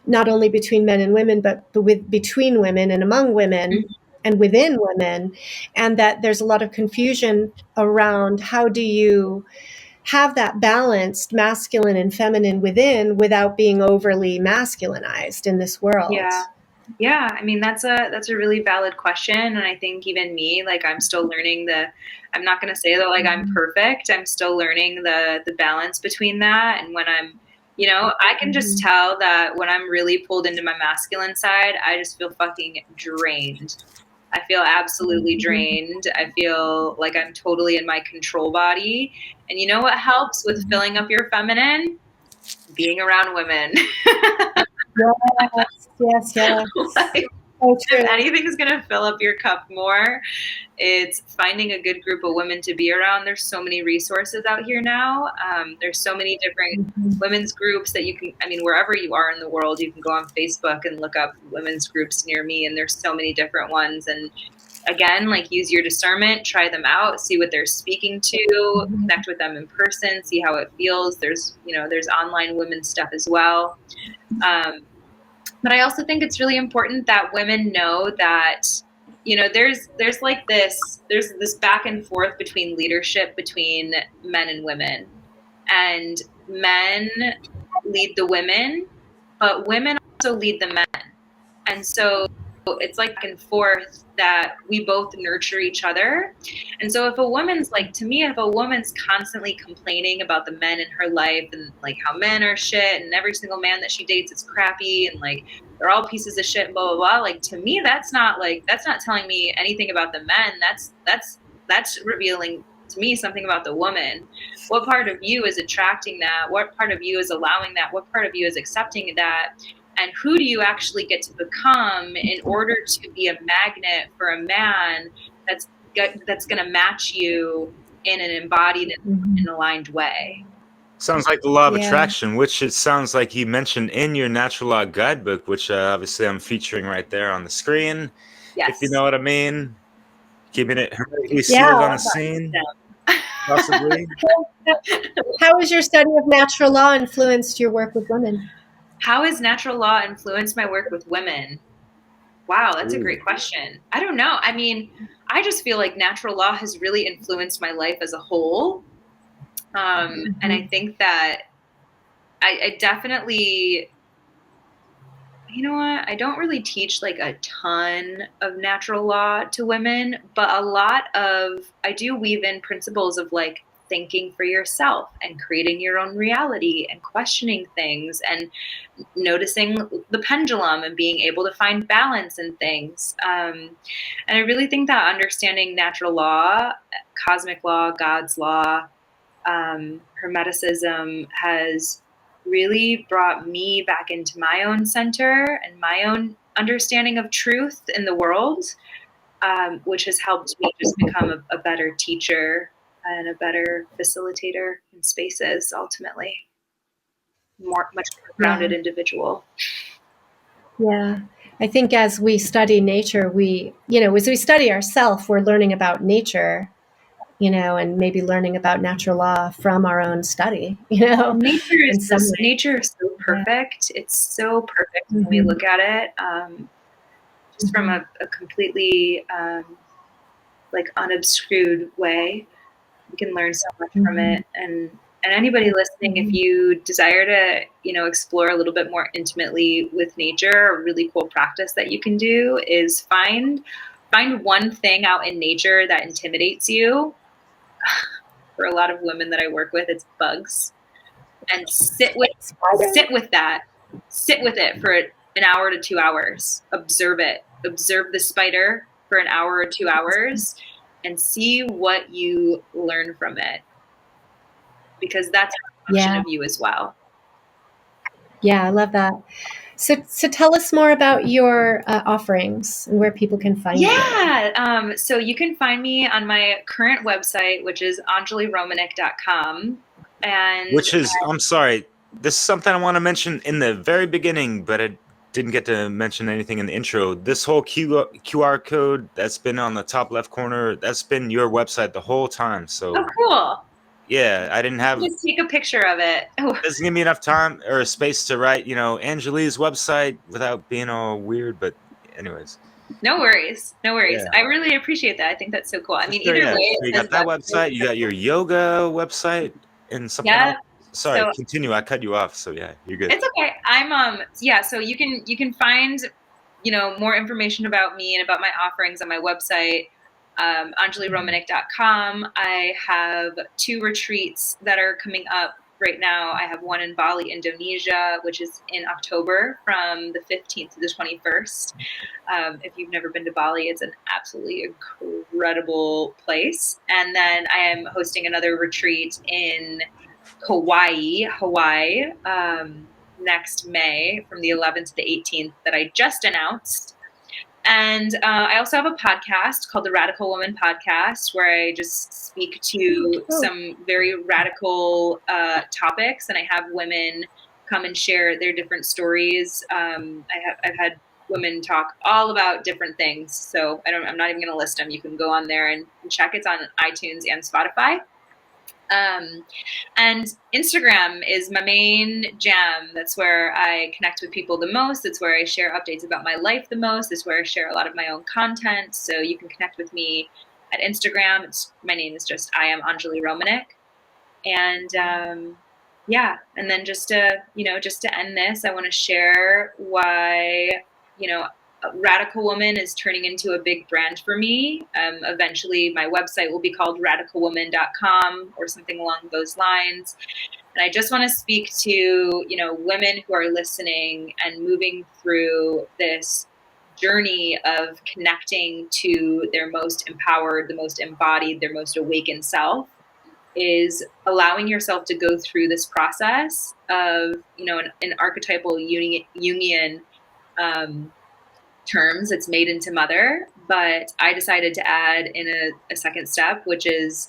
not only between men and women, but between women and among women and within women. And that there's a lot of confusion around how do you have that balanced masculine and feminine within without being overly masculinized in this world. Yeah. I mean, that's a really valid question. And I think even me, like I'm still learning I'm not going to say that like I'm perfect. I'm still learning the balance between that. And when I can just tell that when I'm really pulled into my masculine side, I just feel fucking drained. I feel absolutely drained. I feel like I'm totally in my control body. And you know what helps with filling up your feminine? Being around women. Yes. Like, So if true. anything's going to fill up your cup more, it's finding a good group of women to be around. There's so many resources out here now. There's so many different women's groups that you can, I mean, wherever you are in the world, you can go on Facebook and look up women's groups near me, and there's so many different ones. And again, like, use your discernment, try them out, see what they're speaking to, connect with them in person, see how it feels. There's online women's stuff as well. But I also think it's really important that women know that, there's this back and forth between leadership between men and women, and men lead the women, but women also lead the men. And so it's like back and forth that we both nurture each other. And so if a woman's constantly complaining about the men in her life and like how men are shit and every single man that she dates is crappy and like they're all pieces of shit and blah blah blah, like, to me that's not telling me anything about the men. That's revealing to me something about the woman. What part of you is attracting that? What part of you is allowing that? What part of you is accepting that? And who do you actually get to become in order to be a magnet for a man that's going to match you in an embodied and aligned way? Sounds like the law of attraction, which it sounds like you mentioned in your natural law guidebook, which obviously I'm featuring right there on the screen. Yes. If you know what I mean. Keeping it hermetically sealed on a scene, possibly. How has your study of natural law influenced your work with women? How has natural law influenced my work with women? Wow, that's a great question. I don't know. I mean, I just feel like natural law has really influenced my life as a whole. And I think that I definitely, you know what? I don't really teach like a ton of natural law to women, but I do weave in principles of like thinking for yourself and creating your own reality and questioning things and noticing the pendulum and being able to find balance in things. And I really think that understanding natural law, cosmic law, God's law, Hermeticism has really brought me back into my own center and my own understanding of truth in the world, which has helped me just become a better teacher and a better facilitator in spaces, ultimately. Much more grounded individual. Yeah. I think as we study nature, as we study ourselves, we're learning about nature, and maybe learning about natural law from our own study, Nature is in some way. Nature is so perfect. It's so perfect when we look at it, just from a completely like unobscured way. You can learn so much from it. And anybody listening, if you desire to, explore a little bit more intimately with nature, a really cool practice that you can do is find one thing out in nature that intimidates you. For a lot of women that I work with, it's bugs. And sit with that. Sit with it for an hour to 2 hours. Observe it. Observe the spider for an hour or 2 hours and see what you learn from it. Because that's a function of you as well. Yeah, I love that. So tell us more about your offerings and where people can find you. Yeah. So you can find me on my current website, which is anjaliromaniuk.com. I'm sorry, this is something I want to mention in the very beginning, but I didn't get to mention anything in the intro. This whole QR code that's been on the top left corner, that's been your website the whole time. So, oh, cool. Yeah, I didn't have. Just take a picture of it. Doesn't give me enough time or space to write, Anjali's website without being all weird. But, anyways. No worries. Yeah. I really appreciate that. I think that's so cool. I mean, either way. So you got that website, you got your yoga website, and something else. Sorry, continue. I cut you off. So yeah, you're good. It's okay. I'm so you can find, more information about me and about my offerings on my website, anjaliromaniuk.com. I have 2 retreats that are coming up right now. I have one in Bali, Indonesia, which is in October from the 15th to the 21st. If you've never been to Bali, it's an absolutely incredible place. And then I am hosting another retreat in Hawaii, next May from the 11th to the 18th that I just announced. And I also have a podcast called the Radical Woman Podcast, where I just speak to some very radical topics, and I have women come and share their different stories. I've had women talk all about different things, so I'm not even going to list them. You can go on there and check. It's on iTunes and Spotify. And Instagram is my main jam. That's where I connect with people the most. It's where I share updates about my life the most. It's where I share a lot of my own content. So you can connect with me at Instagram. My name is just I am Anjali Romaniuk. And yeah, and then just to end this, I want to share why, Radical Woman is turning into a big brand for me. Eventually, my website will be called radicalwoman.com or something along those lines. And I just want to speak to, women who are listening and moving through this journey of connecting to their most empowered, the most embodied, their most awakened self, is allowing yourself to go through this process of, an archetypal Jungian terms. It's made into mother, but I decided to add in a second step, which is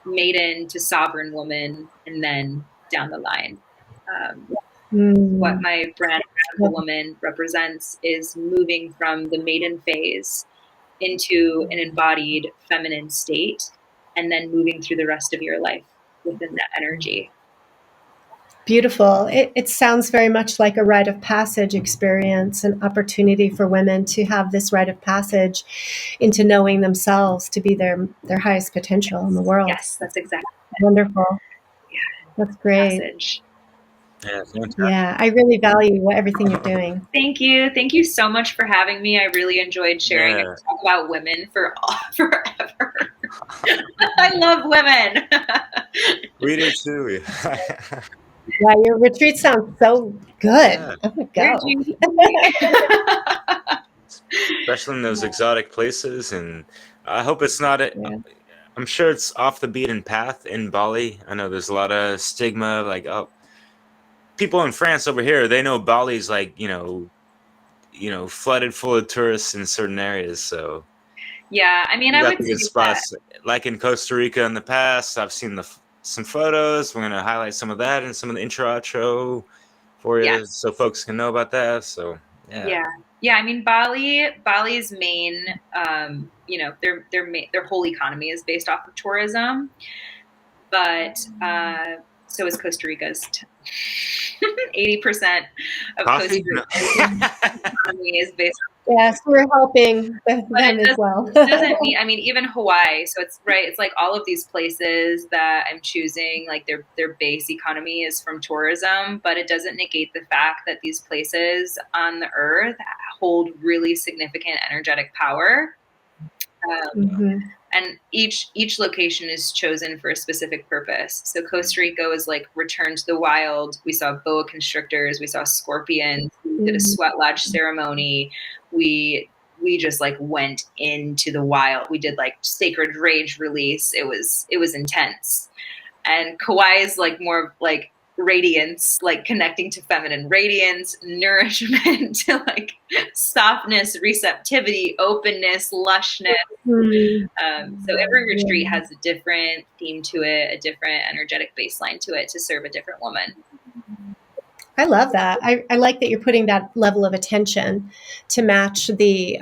maiden to sovereign woman, and then down the line. What my brand Radical Woman represents is moving from the maiden phase into an embodied feminine state, and then moving through the rest of your life within that energy. Beautiful. It sounds very much like a rite of passage experience, an opportunity for women to have this rite of passage into knowing themselves to be their highest potential in the world. Yes, that's exactly wonderful. Yeah, that's great. Passage. Yeah, I really value everything you're doing. Thank you. Thank you so much for having me. I really enjoyed sharing and talk about women forever. I love women. We do too. Yeah, your retreat sounds so good. Yeah. I'm gonna go. Especially in those exotic places, and I hope it's not. I'm sure it's off the beaten path in Bali. I know there's a lot of stigma, like people in France over here, they know Bali's like flooded full of tourists in certain areas. So yeah, I mean, I would say spots like in Costa Rica in the past. I've seen some photos. We're gonna highlight some of that and some of the outro for you, so folks can know about that. So yeah. I mean, Bali's main, their whole economy is based off of tourism, but so is Costa Rica's. 80% of Costa Rica's economy is based on. Yes, we're helping them as well. Doesn't mean, I mean, even Hawaii. So it's right. It's like all of these places that I'm choosing, like their base economy is from tourism, but it doesn't negate the fact that these places on the earth hold really significant energetic power. And each location is chosen for a specific purpose. So Costa Rica was like return to the wild. We saw boa constrictors. We saw scorpions. We did a sweat lodge ceremony. We just like went into the wild. We did like sacred rage release. It was intense. And Kauai is like more like radiance, like connecting to feminine radiance, nourishment, to like softness, receptivity, openness, lushness. So every retreat has a different theme to it, a different energetic baseline to it to serve a different woman. I love that. I like that you're putting that level of attention to match the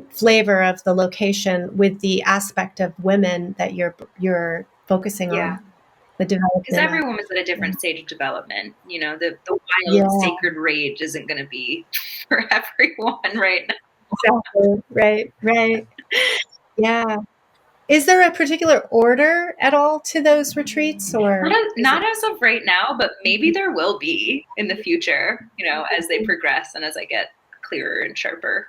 flavor of the location with the aspect of women that you're focusing on. The development. Because every woman's at a different stage of development. The wild sacred rage isn't going to be for everyone right now. Exactly. Right. Yeah. Is there a particular order at all to those retreats, or not as of right now, but maybe there will be in the future, as they progress and as I get clearer and sharper.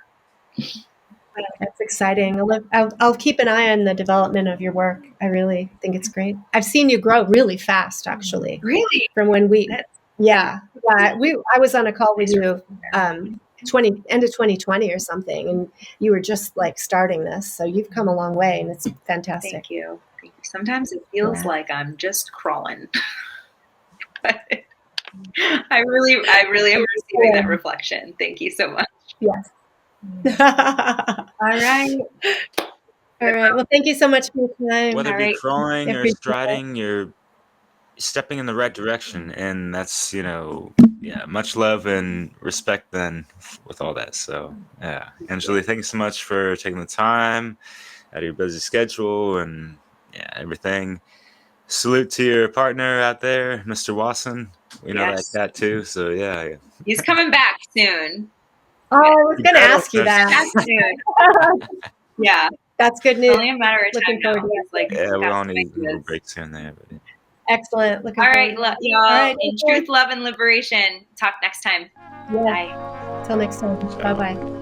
That's exciting. I'll keep an eye on the development of your work. I really think it's great. I've seen you grow really fast, actually. Really? From when I was on a call with you, end of 2020 or something, and you were just like starting this. So you've come a long way, and it's fantastic. Thank you. Sometimes it feels like I'm just crawling. But I really am receiving that reflection. Thank you so much. Yes. All right. All right. Well, thank you so much for your time. Whether it be crawling or Appreciate striding, you're stepping in the right direction, and that's much love and respect then with all that. So yeah, Anjali, thank you so much for taking the time out of your busy schedule and everything. Salute to your partner out there, Mr. Watson. We know that cat too, so yeah. He's coming back soon. Oh, I was going to ask you that. Yeah, that's good news. Only a matter of time now. He's like, we all need a little breaks here and there. But Excellent. All right, y'all. All right, in truth, love, and liberation. Talk next time. Yeah. Bye. Till next time. Bye-bye.